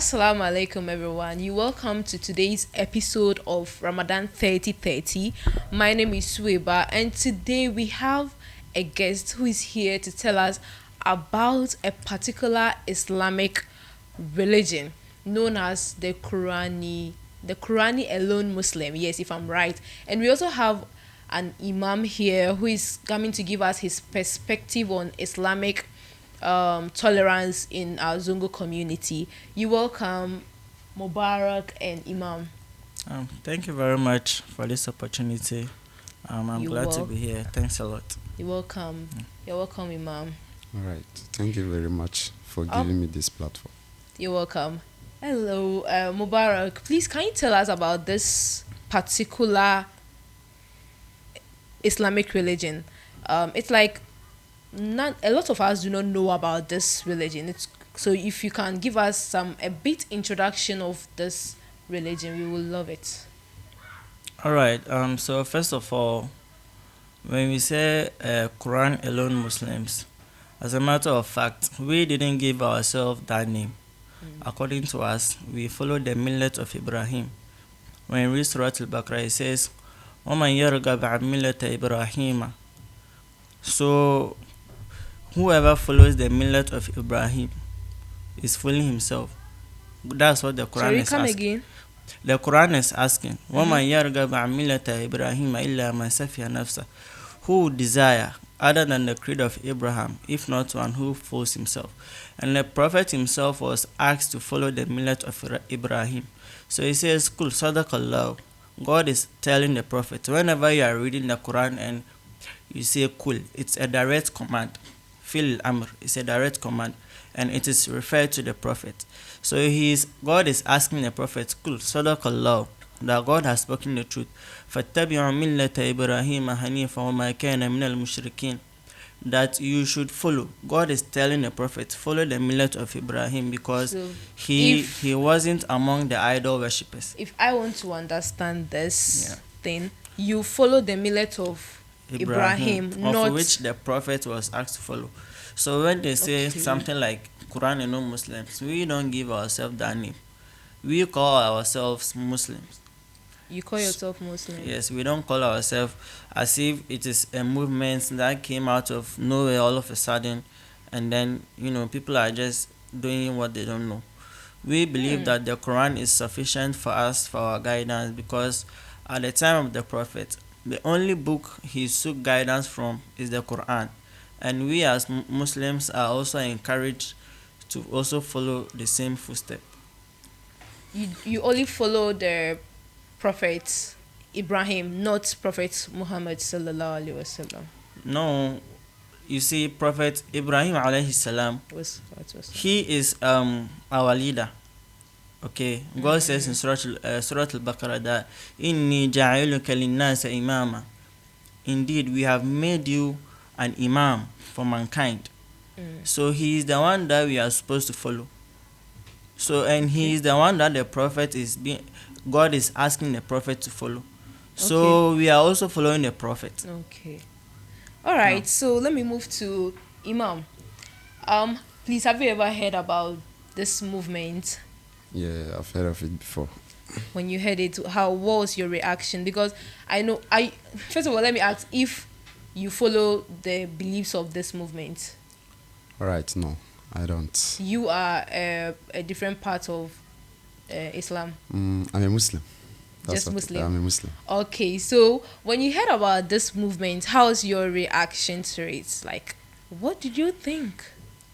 Assalamu alaikum everyone. You welcome to today's episode of Ramadan 3030. My name is Suwaiba and today we have a guest who is here to tell us about a particular Islamic religion known as the Qurani alone Muslim. Yes, if I'm right. And we also have an imam here who is coming to give us his perspective on Islamic tolerance in our Zongo community. You welcome Mubarak and Imam. Thank you very much for this opportunity. I'm glad to be here. Thanks a lot. You're welcome. You're welcome, Imam. All right. Thank you very much for giving me this platform. You're welcome. Hello, Mubarak. Please, can you tell us about this particular Islamic religion? It's like not a lot of us do not know about this religion. So if you can give us a bit introduction of this religion, we will love it. All right. So first of all, when we say Quran alone Muslims, as a matter of fact, we didn't give ourselves that name. According to us, we follow the millet of Ibrahim. When we read Surah Al-Baqarah, it says, وَمَنْ يَرْغَبْ عَنْ مِلَّةِ إِبْرَاهِيمَ. So whoever follows the millet of Ibrahim is fooling himself. That's what the Quran is asking. Again. The Quran is asking, وَمَنْ يَرْغَبْ عَنْ مِلَّةِ إِبْرَاهِيمَ إِلَّا مَنْ سَفِيَ نَفْسَهُ. Who would desire other than the creed of Abraham, if not one who fools himself? And the Prophet himself was asked to follow the millet of Ibrahim. So he says, Kul Sadaqallah. God is telling the Prophet, whenever you are reading the Quran and you say Kul, it's a direct command. Fil Amr is a direct command, and it is referred to the Prophet. So God is asking the Prophet, Kul Sadaqallah, that God has spoken the truth. فَاتَّبِعُوا مِلَّةَ إِبْرَاهِيمَ حَنِيفًا وَمَا كَانَ مِنَ الْمُشْرِكِينَ. That you should follow. God is telling the Prophet, follow the millet of Ibrahim, because he wasn't among the idol worshippers. If I want to understand this thing, you follow the millet of Ibrahim, of which the Prophet was asked to follow. So when they say something like Quran and no Muslims, we don't give ourselves that name. We call ourselves Muslims. You call yourself Muslim? Yes, we don't call ourselves as if it is a movement that came out of nowhere all of a sudden, and then people are just doing what they don't know. We believe that the Quran is sufficient for us for our guidance, because at the time of the Prophet, the only book he sought guidance from is the Quran, and we as Muslims are also encouraged to also follow the same footstep. You only follow the Prophet Ibrahim, not Prophet Muhammad sallallahu alaihi wasallam. No, you see, Prophet Ibrahim alayhi salam, he is our leader. Okay, God says in Surah Al-Baqarah that Inni ja'aluka linnasa imama. Indeed, we have made you an imam for mankind. So he is the one that we are supposed to follow. So, and he is the one that the Prophet God is asking the Prophet to follow. So we are also following the Prophet. Okay. All right. So let me move to Imam. Please, have you ever heard about this movement? Yeah, I've heard of it before. When you heard it, what was your reaction? Because first of all, let me ask if you follow the beliefs of this movement. All right. No, I don't. You are a different part of Islam. I'm a Muslim. Just Muslim. I'm a Muslim. Okay, so when you heard about this movement, how's your reaction to it? Like, what did you think?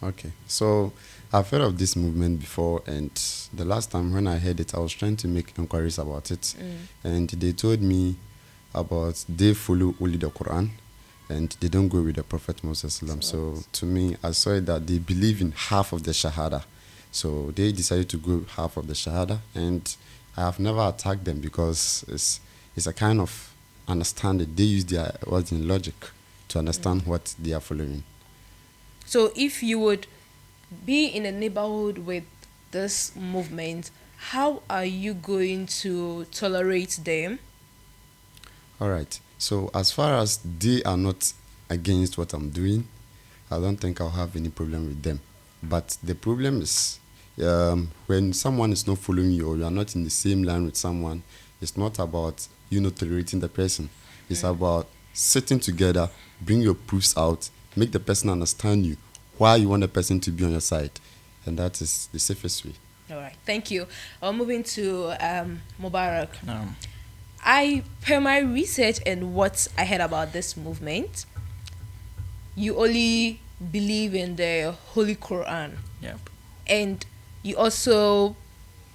Okay, so I've heard of this movement before, and the last time when I heard it, I was trying to make inquiries about it, and they told me about they follow only the Quran, and they don't go with the Prophet Moses. So to me, I saw it that they believe in half of the Shahada. So they decided to go half of the Shahada, and I have never attacked them because it's a kind of understanding. They use their words in logic to understand what they are following. So if you would be in a neighborhood with this movement, how are you going to tolerate them? All right. So as far as they are not against what I'm doing, I don't think I'll have any problem with them. But the problem is, when someone is not following you or you are not in the same line with someone, it's not about you not tolerating the person. It's about sitting together, bring your proofs out, make the person understand you, why you want the person to be on your side. And that is the safest way. All right, thank you. Moving to Mubarak. No. Per my research and what I heard about this movement, you only believe in the Holy Quran, Yep. and you also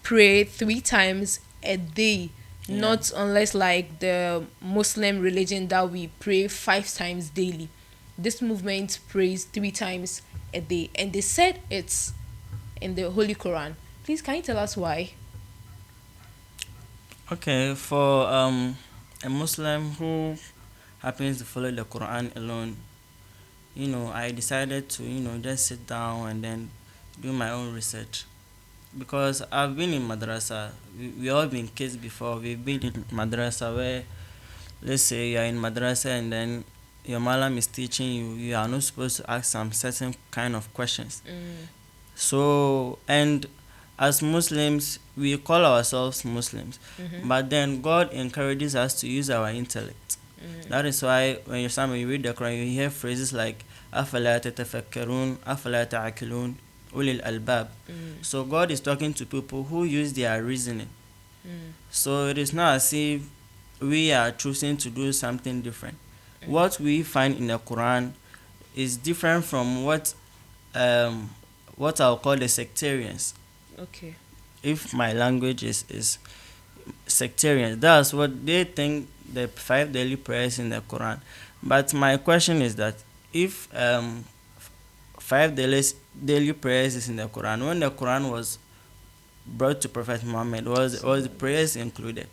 pray 3 times a day, Yeah. not unless like the Muslim religion that we pray 5 times daily. This movement prays 3 times a day, and they said it's in the Holy Quran. Please, can you tell us why? Okay, for a Muslim who happens to follow the Quran alone, I decided to, just sit down and then do my own research. Because I've been in madrasa, we all been kids before. We've been in madrasa where, let's say you're in madrasa and then your malam is teaching you, you are not supposed to ask some certain kind of questions. So, and as Muslims, we call ourselves Muslims, but then God encourages us to use our intellect. That is why when you read the Quran, you hear phrases like أَفَلَا تَتَفَكَّرُونَ أَفَلَا تَعْقِلُونَ أُولِي الْأَلْبَابِ. So God is talking to people who use their reasoning. So it is not as if we are choosing to do something different. What we find in the Quran is different from what I'll call the sectarians. Okay. If my language is sectarian, that's what they think the 5 daily prayers in the Quran. But my question is that if 5 daily prayers is in the Quran, when the Quran was brought to Prophet Muhammad, was the prayers included?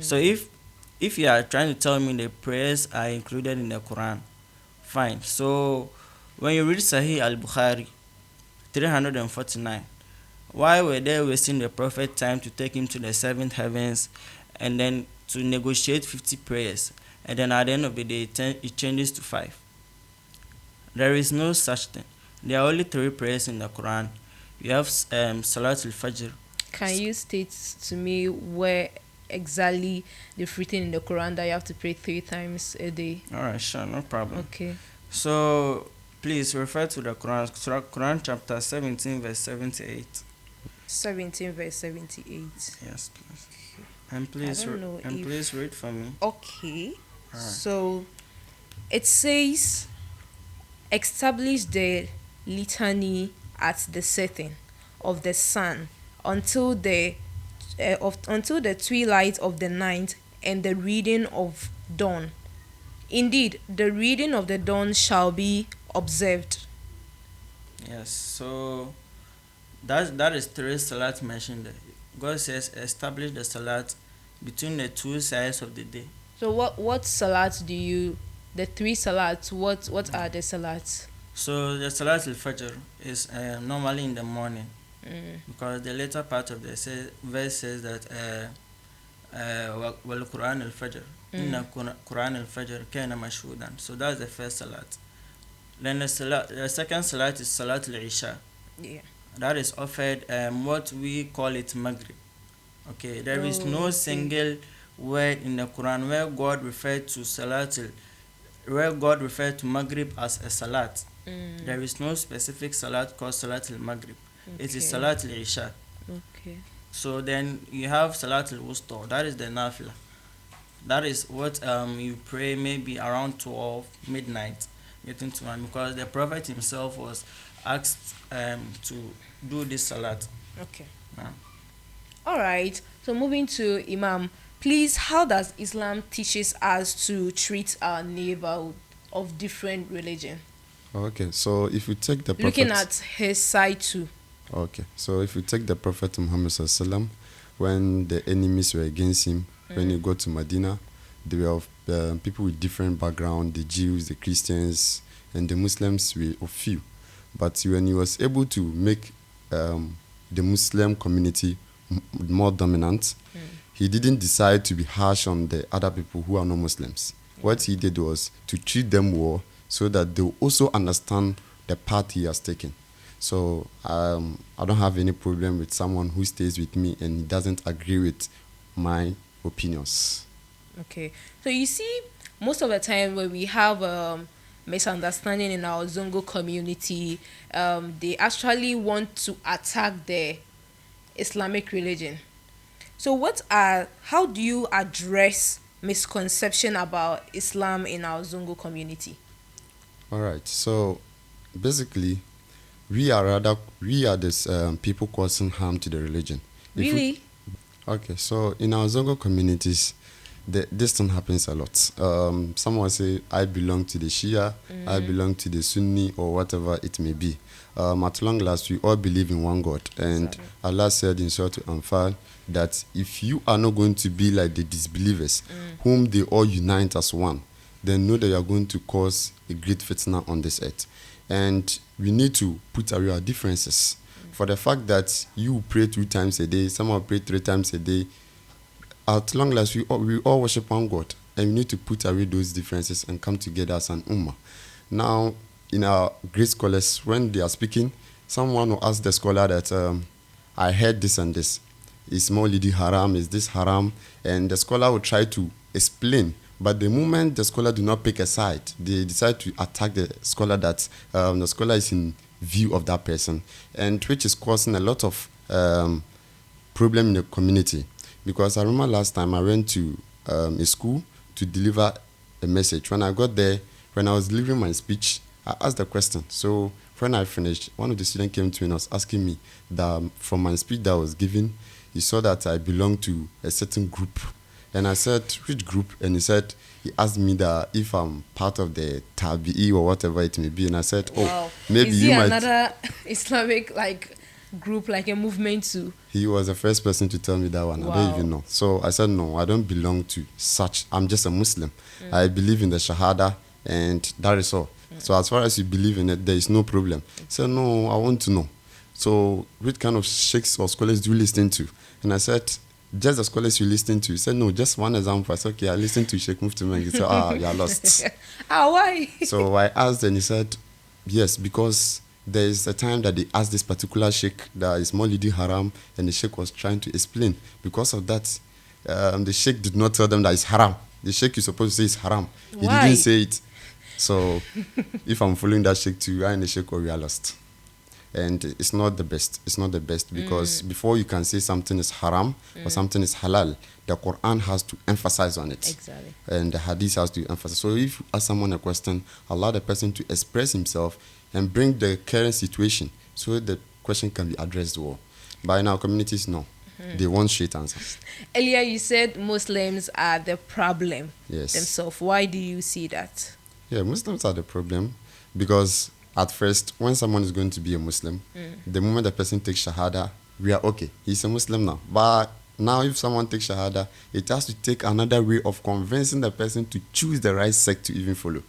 So if you are trying to tell me the prayers are included in the Quran, fine. So when you read Sahih al-Bukhari 349, why were they wasting the Prophet time to take him to the 7th heavens and then to negotiate 50 prayers, and then at the end of the day it changes to 5? There is no such thing. There are only 3 prayers in the Quran. You have Salat al-Fajr. Can you state to me where exactly they've written in the Quran that you have to pray 3 times a day? Alright, sure, no problem. Okay. So please refer to the Quran, Surah Quran chapter 17 verse 78. 17 verse 78. Yes, please. And please, I don't know if- please read for me. Okay. Alright. So it says, establish the litany at the setting of the sun until the twilight of the night and the reading of dawn. Indeed, the reading of the dawn shall be observed. Yes, so that is 3 salat mentioned there. God says establish the salat between the 2 sides of the day. So what salat do you, the 3 salats, what are the salats? So the Salat al-Fajr is normally in the morning, because the later part of the verse says that wal Quran al-Fajr inna Quran al-Fajr kana mashhudan. So that's the first salat. Then the second salat is Salat al-Isha. Yeah. That is offered what we call it Maghrib. Okay, there is no single word in the Quran where God referred to Maghrib as a salat. There is no specific salat called Salat al-Maghrib. It is Salat al-Isha. Okay. So then you have Salat al-Wusta. That is the nafila. That is what you pray maybe around 12 midnight, getting to 1, because the Prophet himself was asked to do this salat. Okay. Yeah. All right. So moving to Imam, please, how does Islam teaches us to treat our neighbor of different religion? Okay, so if you take the Prophet... Looking at his side too. Okay, so if you take the Prophet Muhammad Sallallahu, when the enemies were against him, when you go to Medina, there were people with different background, the Jews, the Christians, and the Muslims were a few. But when he was able to make the Muslim community more dominant, he didn't decide to be harsh on the other people who are not Muslims. What he did was to treat them well so that they will also understand the path he has taken. So I don't have any problem with someone who stays with me and he doesn't agree with my opinions. Okay. So you see, most of the time when we have misunderstanding in our Zongo community, they actually want to attack the Islamic religion. So how do you address misconception about Islam in our Zongo community? All right. So basically, we are this people causing harm to the religion. Really? Okay. So in our Zongo communities, this thing happens a lot. Someone say, I belong to the Shia, I belong to the Sunni, or whatever it may be. At long last, we all believe in one God. And Exactly. Allah said in Surah Al-Anfal that if you are not going to be like the disbelievers, whom they all unite as one, then know that you are going to cause a great fitna on this earth. And we need to put away our differences. For the fact that you pray 2 times a day, someone pray 3 times a day, at long last, we all worship one God, and we need to put away those differences and come together as an ummah. Now, in our great scholars, when they are speaking, someone will ask the scholar that, I heard this and this. Is Maulidi haram? Is this haram? And the scholar will try to explain. But the moment the scholar do not pick a side, they decide to attack the scholar that the scholar is in view of that person, and which is causing a lot of problem in the community. Because I remember last time I went to a school to deliver a message. When I got there, when I was delivering my speech, I asked the question. So when I finished, one of the students came to me and was asking me that from my speech that I was giving, he saw that I belong to a certain group. And I said, which group? And he asked me that if I'm part of the Tabi'i or whatever it may be. And I said, Wow. maybe Is you he might. another Islamic group, like a movement too? He was the first person to tell me that one. Wow. I don't even know. So I said, no, I don't belong to such. I'm just a Muslim. I believe in the Shahada, and that is all. So as far as you believe in it, there is no problem. He said, no, I want to know. So which kind of sheikhs or scholars do you listen to? And I said, just the scholars you listen to. He said, no, just one example. I said, okay, I listened to Sheikh Mufti Mengi. He said, you are lost. Why? So I asked, and he said, yes, because there is a time that they asked this particular sheikh that is Maulidi haram, and the sheikh was trying to explain. Because of that, the sheikh did not tell them that it's haram. The sheikh is supposed to say it's haram. He Why? didn't say it. So if I'm following that sheikh too, I and the sheikh, we are lost. And it's not the best. It's not the best because before you can say something is haram or something is halal, the Quran has to emphasize on it. Exactly. And the hadith has to emphasize. So if you ask someone a question, allow the person to express himself and bring the current situation so the question can be addressed well. But in our communities, no. They want straight answers. Earlier you said Muslims are the problem Yes. themselves. Why do you see that? Yeah, Muslims are the problem because at first, when someone is going to be a Muslim, the moment the person takes Shahada, we are okay. He's a Muslim now. But now if someone takes Shahada, it has to take another way of convincing the person to choose the right sect to even follow.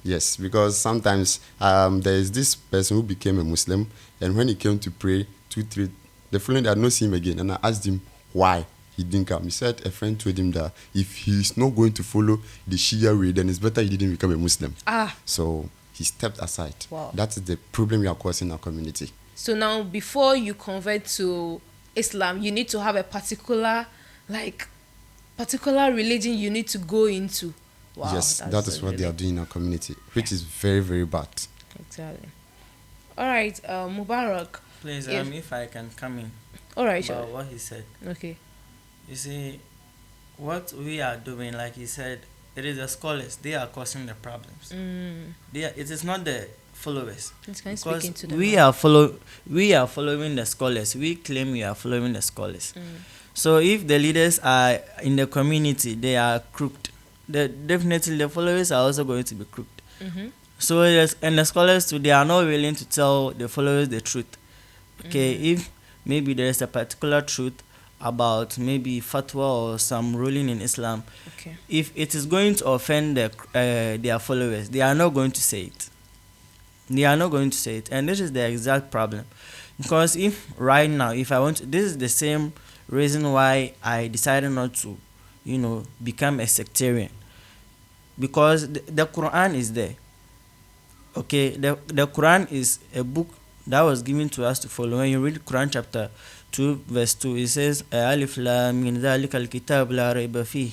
Yes, because sometimes there is this person who became a Muslim, and when he came to pray, 2, 3, the following day I did not see him again, and I asked him why he didn't come. He said a friend told him that if he's not going to follow the Shia way, then it's better he didn't become a Muslim. So he stepped aside. Wow. That is the problem we are causing in our community. So now, before you convert to Islam, you need to have a particular religion you need to go into. Wow, Yes, that is what they are doing in our community, which is very, very bad. Exactly. All right, Mubarak. Please, if I can come in All right, about sure. what he said. Okay. You see, what we are doing, like he said, it is the scholars. They are causing the problems. It is not the followers. Let's kind of Because speak into the we mic. are following the scholars. We claim we are following the scholars. So if the leaders are in the community, they are crooked. Definitely the followers are also going to be crooked. So yes, and the scholars too, they are not willing to tell the followers the truth. Okay, if maybe there is a particular truth about maybe fatwa or some ruling in Islam, Okay. if it is going to offend their followers, they are not going to say it. They are not going to say it, and this is the exact problem. Because if right now, if I want to, this is the same reason why I decided not to, become a sectarian. Because the Quran is there. Okay, the Quran is a book that was given to us to follow. When you read Quran chapter 2 verse 2, it says Alif Lam Mim Dhalika al-Kitab la rayba fihi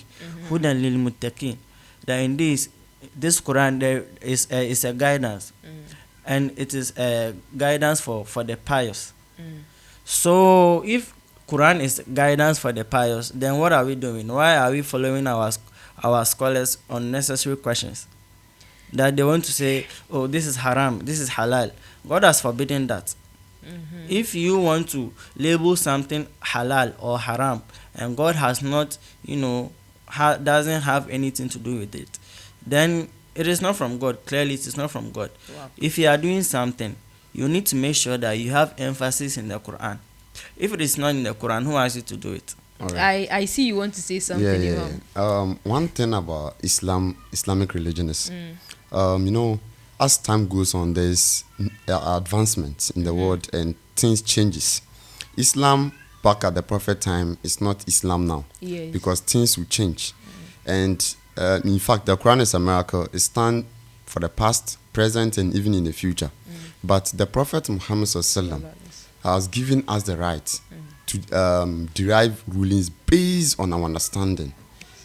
hudan lil muttaqin. That in this Quran there is a guidance, and it is a guidance for the pious. So if Quran is guidance for the pious, then what are we doing? Why are we following our scholars unnecessary questions that they want to say, oh, this is haram, this is halal? God has forbidden that. If you want to label something halal or haram and God has not, doesn't have anything to do with it, then it is not from God. Clearly it is not from God. Wow. If you are doing something, you need to make sure that you have emphasis in the Quran. If it is not in the Quran, who asked you to do it? All right. I see you want to say something. One thing about Islamic religion is, as time goes on, there's advancements in the world and things changes. Islam back at the Prophet time is not Islam now, Yes. because things will change. And in fact, the Quran is a miracle. It stands for the past, present, and even in the future. But the Prophet Muhammad SAW has given us the right to derive rulings based on our understanding.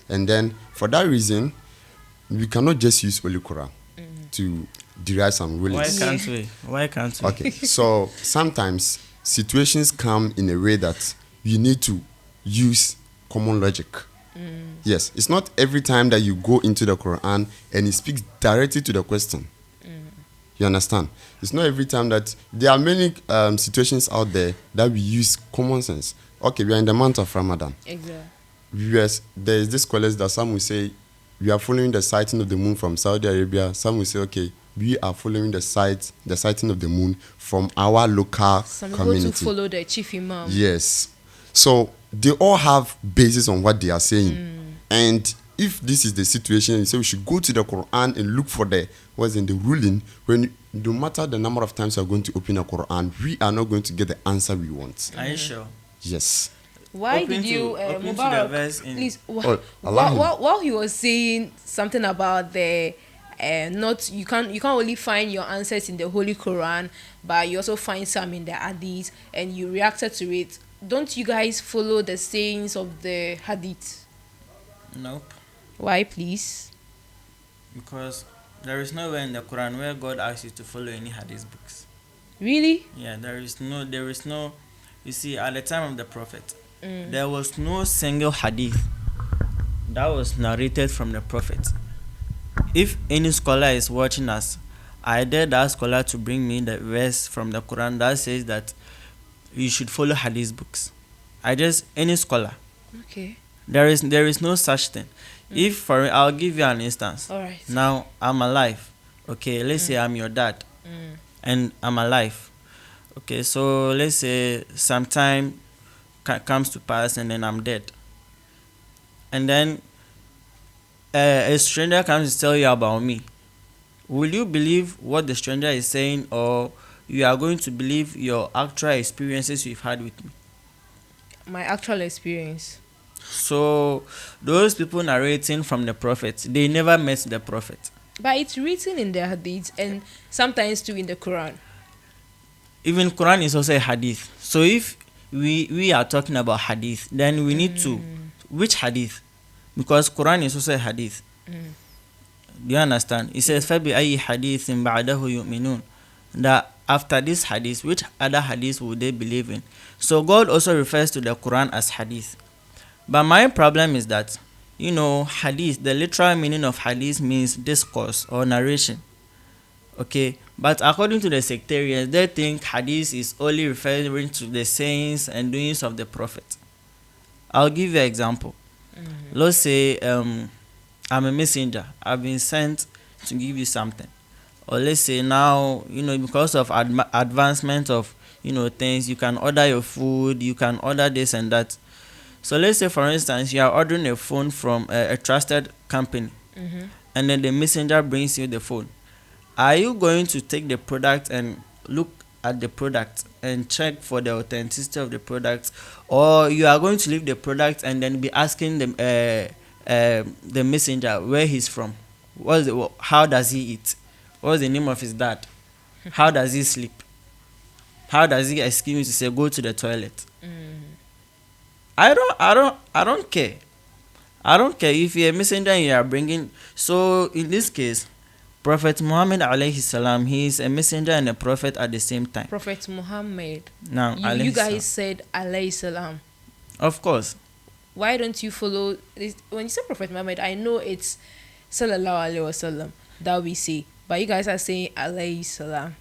And then for that reason, we cannot just use Holy Quran to derive some rulings. Why can't we? Okay, so sometimes situations come in a way that you need to use common logic. Yes, it's not every time that you go into the Quran and it speaks directly to the question. You understand? It's not every time that there are many situations out there that we use common sense. Okay, we are in the month of Ramadan. Exactly. Yes, there is this scholars that some will say we are following the sighting of the moon from Saudi Arabia. Some will say, okay, we are following the sighting of the moon from our local Some community. go to follow the chief imam. Yes. So they all have basis on what they are saying. And if this is the situation, you say we should go to the Quran and look for what's in the ruling. When no matter the number of times we are going to open the Quran, we are not going to get the answer we want. Are you sure? Yes. Why Open did you, to the Mubarak, verse in- please, allow him. while he was saying something about the you can't only find your answers in the Holy Quran, but you also find some in the Hadith, and you reacted to it. Don't you guys follow the sayings of the Hadith? Nope. Why, please? Because there is nowhere in the Quran where God asks you to follow any hadith books. Really? Yeah, there is no. You see, at the time of the Prophet, there was no single hadith that was narrated from the Prophet. If any scholar is watching us, I dare that scholar to bring me the verse from the Quran that says that you should follow hadith books. Any scholar. Okay. There is no such thing. If I'll give you an instance. All right. Now I'm alive. Okay, let's say I'm your dad, and I'm alive. Okay, so let's say sometime comes to pass and then I'm dead, and then a stranger comes to tell you about me. Will you believe what the stranger is saying, or you are going to believe your actual experiences you've had with me? My actual experience. So those people narrating from the Prophet, they never met the Prophet. But it's written in the Hadith and sometimes too in the Quran. Even Quran is also a hadith. So if we are talking about hadith, then we need to which hadith? Because Quran is also a hadith. Do you understand? It says فَبِأَيِّ حَدِيثٍ بَعْدَهُ يُؤْمِنُونَ, that after this hadith, which other hadith would they believe in? So God also refers to the Quran as hadith. But my problem is that, hadith, the literal meaning of hadith means discourse or narration. Okay, but according to the sectarians, they think hadith is only referring to the sayings and doings of the Prophet. I'll give you an example. Let's say I'm a messenger. I've been sent to give you something. Or let's say now, because of advancement of, things, you can order your food, you can order this and that. So let's say, for instance, you are ordering a phone from a trusted company, and then the messenger brings you the phone. Are you going to take the product and look at the product and check for the authenticity of the product, or you are going to leave the product and then be asking the messenger where he's from, how does he eat, what's the name of his dad, how does he sleep? how does he excuse me to say go to the toilet? I don't care. I don't care if you're a messenger and you are bringing. So in this case, Prophet Muhammad alayhi salam, he is a messenger and a prophet at the same time. Prophet Muhammad. Now, You guys said alayhi salam. of course. Why don't you follow this? When you say Prophet Muhammad, I know it's sallallahu alaihi wasallam that we say, but you guys are saying alayhi salam.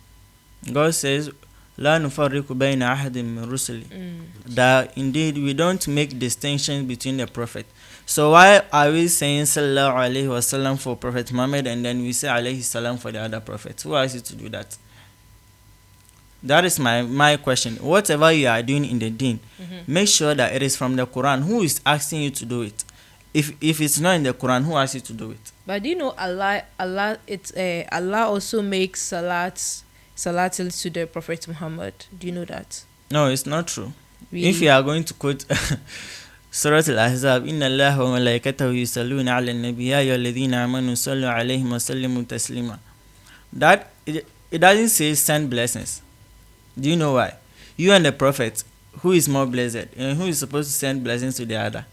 God says, "La nufarriqu bayna ahadin min rusuli." That indeed we don't make distinctions between the prophet. So why are we saying sallallahu alaihi wasallam for Prophet Muhammad and then we say alayhi salam for the other prophets? Who asked you to do that? That is my question. Whatever you are doing in the deen, make sure that it is from the Quran. Who is asking you to do it? If it's not in the Quran, who asked you to do it? But do you know Allah also makes salatil to the Prophet Muhammad? Do you know that? No, it's not true. Really? If you are going to quote Surah Al-Ahzab, Inna Allah wa malaikatahu yusalluna ala nabi ya ayyuhalladhina amanu sallu alayhi wa sallimu taslima. That it doesn't say send blessings. Do you know why? You and the prophet, who is more blessed and who is supposed to send blessings to the other?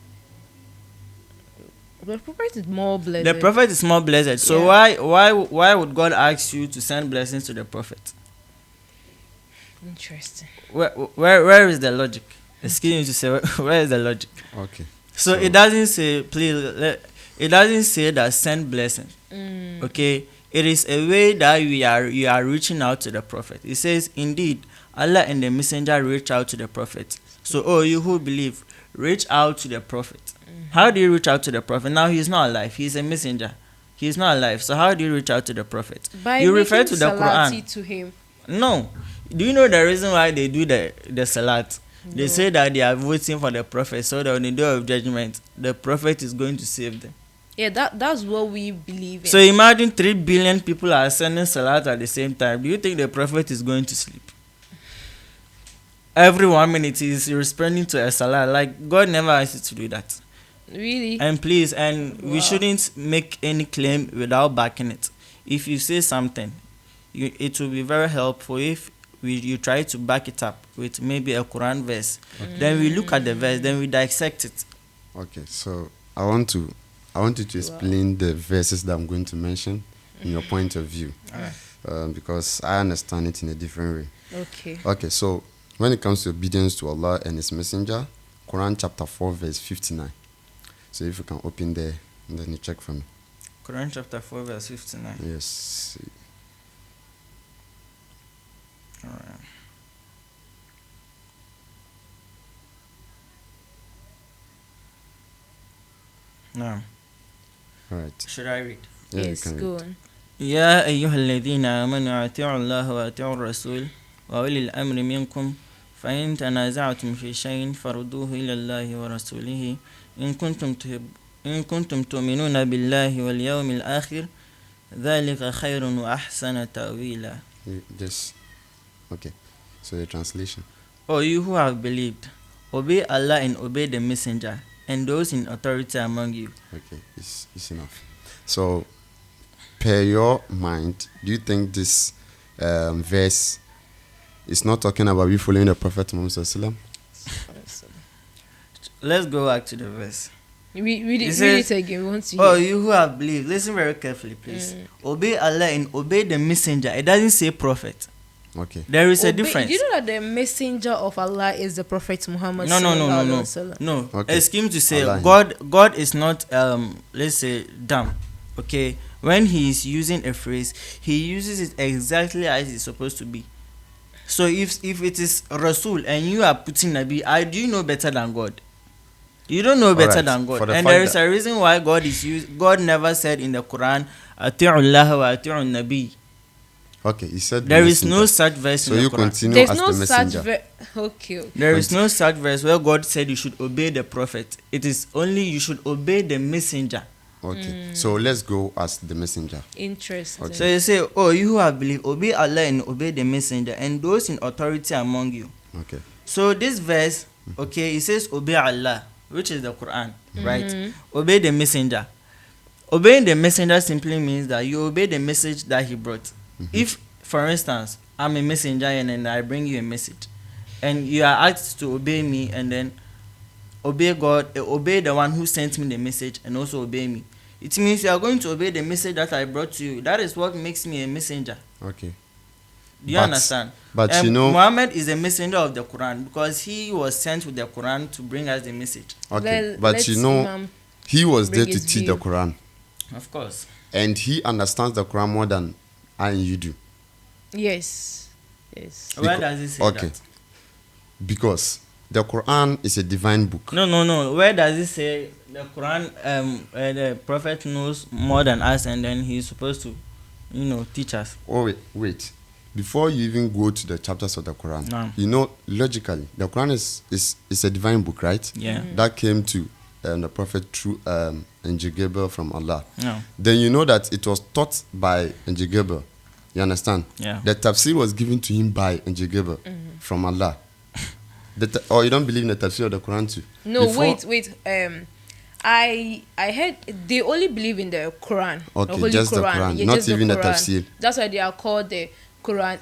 The Prophet is more blessed. The prophet is more blessed. So why would God ask you to send blessings to the prophet? Interesting. Where is the logic? Excuse me to say, where is the logic? Okay. So it doesn't say, please, it doesn't say that send blessing. Okay? It is a way that you are reaching out to the prophet. It says, indeed, Allah and the messenger reach out to the prophet. So, you who believe, reach out to the prophet. How do you reach out to the prophet? Now he is not alive. He is a messenger. He is not alive. So how do you reach out to the prophet? You refer to the Quran. To him. No. Do you know the reason why they do the salat? No. They say that they are waiting for the prophet so that on the day of judgment, the prophet is going to save them. Yeah, that's what we believe in. So imagine 3 billion people are sending salat at the same time. Do you think the prophet is going to sleep? Every 1 minute he is responding to a salat. Like, God never asked you to do that. Really? And please, we shouldn't make any claim without backing it. If you say something, it will be very helpful if you try to back it up with maybe a Quran verse. Okay. Then we look at the verse, then we dissect it. Okay, so I want you to explain the verses that I'm going to mention in your point of view. Right. Because I understand it in a different way. Okay. Okay, so when it comes to obedience to Allah and His Messenger, Quran chapter 4 verse 59. So if you can open there and then you check for me. Quran chapter 4 verse 59. Yes. All right. Now. All right. Should I read? Yeah, Yes, go on. يا أيها الذين آمنوا أطيعوا الله وأطيعوا الرسول وأولي الأمر منكم فإن تنازعتم في شيء فردوه إلى الله ورسوله إن كنتم تؤمنون بالله واليوم الآخر ذلك خير وأحسن تأويلا. Yes. Okay. So the translation. O you who have believed, obey Allah and obey the messenger and those in authority among you. Okay, it's enough. So, per your mind, do you think this verse is not talking about we following the Prophet Muhammad Sallallahu Alaihi Wasallam? Let's go back to the verse. Read it again. We want to Oh, hear. you who have believed, listen very carefully, please. Obey Allah and obey the messenger. It doesn't say prophet. Okay. There is a difference. Do you know that the messenger of Allah is the Prophet Muhammad? No. Okay. Excuse me to say, Allah. God is not, let's say, dumb. Okay? When he is using a phrase, he uses it exactly as it's supposed to be. So if it is Rasul and you are putting Nabi, do you know better than God? You don't know better than God. And there is a reason why God never said in the Quran, Ati'u Allah wa ati'u Nabi. Okay, he said there is no such verse in the Quran. So you continue There's as no the messenger. Okay. There is no such verse where God said you should obey the prophet. It is only you should obey the messenger. Okay, so let's go as the messenger. Interesting. Okay. So you say, oh, you who have believed, obey Allah and obey the messenger and those in authority among you. Okay. So this verse, okay, it says obey Allah, which is the Quran, right? Obey the messenger. Obeying the messenger simply means that you obey the message that he brought. If, for instance, I'm a messenger and then I bring you a message, and you are asked to obey me and then obey God, obey the one who sent me the message and also obey me. It means you are going to obey the message that I brought to you. That is what makes me a messenger. Okay. Do you understand? But you know, Muhammad is a messenger of the Quran because he was sent with the Quran to bring us the message. okay, but you know, he was there to teach the Quran. Of course. And he understands the Quran more than I and you do. Yes. Where does it say that? Because the Quran is a divine book. No. Where does it say the Quran, the Prophet knows more than us and then he's supposed to, teach us? Oh, wait. Before you even go to the chapters of the Quran, you know, logically, the Quran is a divine book, right? Yeah. That came to the Prophet through Angel Gabriel from Allah. No. Then you know that it was taught by Angel Gabriel. You understand? Yeah. The tafsir was given to him by Angel Gabriel from Allah. Or you don't believe in the tafsir of the Quran too? No, wait. I heard they only believe in the Quran. Okay, the Holy just Quran. the Quran, Yeah, not just even the Quran. tafsir. That's why they are called the Quran.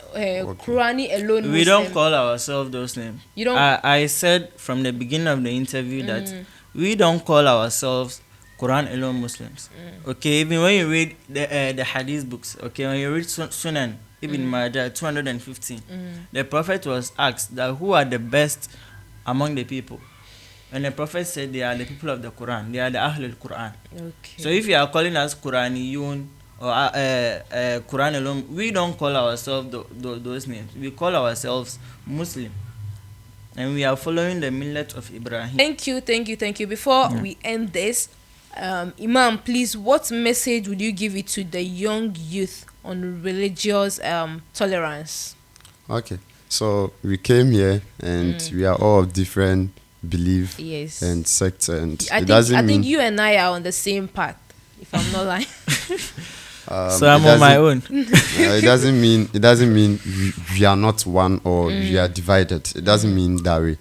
Qurani alone. We Muslim. don't call ourselves those names. You don't. I said from the beginning of the interview that we don't call ourselves Quran alone Muslims. Okay, even when you read the Hadith books, okay, when you read Sunan Ibn Majah 215, the Prophet was asked that who are the best among the people, and the Prophet said they are the people of the Quran, they are the Ahlul Quran. Okay. So if you are calling us Quraniyun or Quran alone, we don't call ourselves those names. We call ourselves Muslim, and we are following the millet of Ibrahim. Thank you. Before we end this, Imam, please, what message would you give it to the young youth on religious tolerance? Okay, so we came here and we are all of different belief and sects, and I think you and I are on the same path, if I'm not lying. So I'm on my own. It doesn't mean we are not one or we are divided. It doesn't mean that way.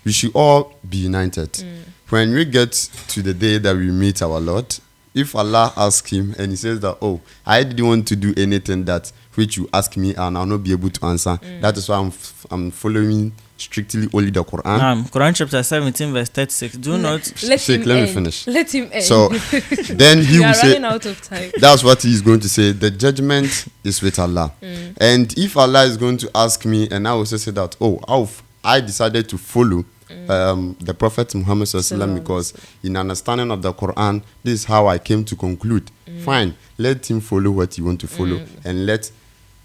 We should all be united. When we get to the day that we meet our Lord, if Allah asks him and he says that, oh, I didn't want to do anything that which you ask me and I'll not be able to answer, that is why I'm following strictly only the Quran. Quran chapter 17 verse 36. Do not let me finish. Let him end. So then he will say, running out of time. That's what he is going to say. The judgment is with Allah. And if Allah is going to ask me and I will say that, oh, I decided to follow the Prophet Muhammad Sallallahu, because in understanding of the Quran, this is how I came to conclude. Fine, let him follow what he want to follow and let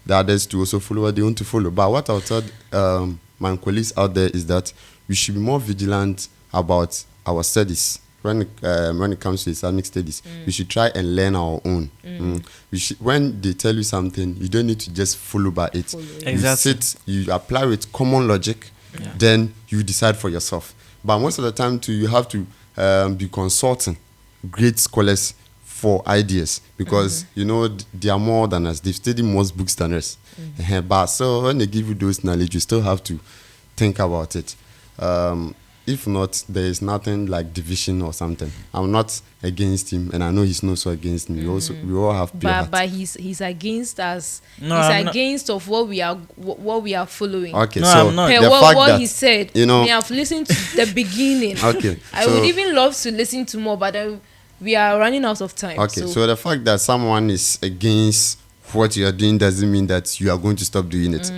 the others to also follow what they want to follow. But what I'll tell my colleagues out there is that we should be more vigilant about our studies. When it comes to Islamic studies, we should try and learn our own. When they tell you something, you don't need to just follow by it. Exactly. You apply with common logic, then you decide for yourself. But most of the time too, you have to be consulting great scholars for ideas, because you know they are more than us. They've studied most books than us. But so when they give you those knowledge, you still have to think about it. If not, there is nothing like division or something. I'm not against him, and I know he's not so against me. We all have pure heart. But he's against us. No, he's against of what we are following. Okay, No, so I'm not. the What fact that he said, you know, me have listened to the beginning. Okay, I so- would even love to listen to more, but we are running out of time. okay, so the fact that someone is against what you are doing doesn't mean that you are going to stop doing it.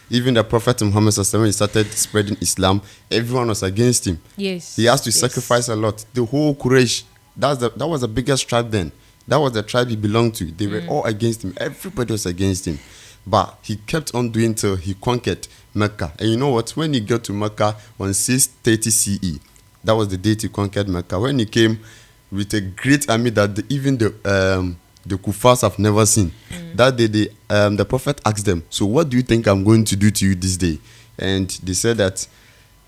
Even the Prophet Muhammad Sallallahu, when he started spreading Islam, everyone was against him. Yes, He has to sacrifice a lot. The whole Quraysh, that was the biggest tribe then. That was the tribe he belonged to. They were all against him. Everybody was against him. But he kept on doing till he conquered Mecca. And you know what? When he got to Mecca on 630 CE, that was the date he conquered Mecca. When he came with a great army that even the kuffars have never seen. That day, the Prophet asked them, so what do you think I'm going to do to you this day? And they said that,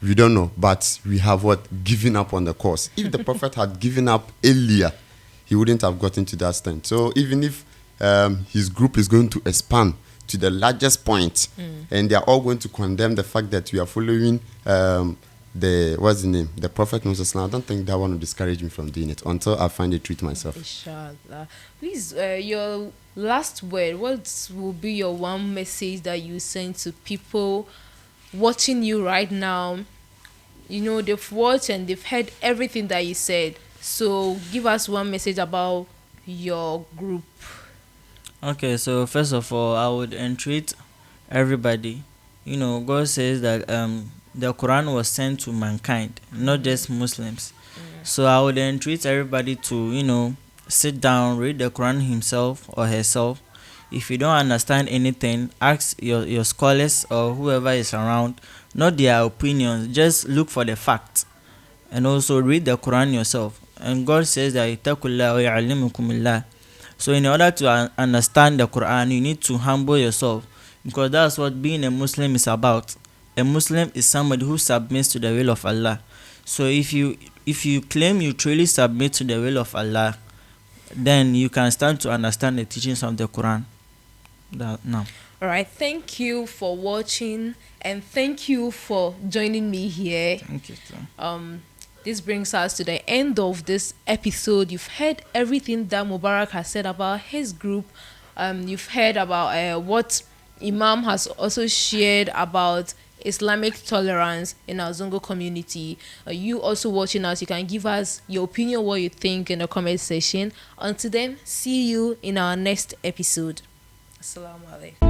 we don't know, but we have given up on the cause. If the Prophet had given up earlier, he wouldn't have gotten to that stand. So even if his group is going to expand to the largest point, and they are all going to condemn the fact that we are following the Prophet Moses. I don't think that one will discourage me from doing it until I find a truth myself. Inshallah. Please, your last word. What will be your one message that you send to people watching you right now? You know, they've watched and they've heard everything that you said. So give us one message about your group. Okay, so first of all, I would entreat everybody. God says that the Quran was sent to mankind, not just Muslims. So I would entreat everybody to, sit down, read the Quran himself or herself. If you don't understand anything, ask your scholars or whoever is around, not their opinions, just look for the facts. And also read the Quran yourself. And God says that ittaqullah wa ya'allimukumullah. So in order to understand the Quran, you need to humble yourself, because that's what being a Muslim is about. A Muslim is somebody who submits to the will of Allah. So if you claim you truly submit to the will of Allah, then you can start to understand the teachings of the Quran. Now. All right, thank you for watching and thank you for joining me here. Thank you, sir. This brings us to the end of this episode. You've heard everything that Mubarak has said about his group. You've heard about what Imam has also shared about Islamic tolerance in our Zongo community. You also watching us, you can give us your opinion, what you think in the comment section. Until then, see you in our next episode. Assalamu alaikum.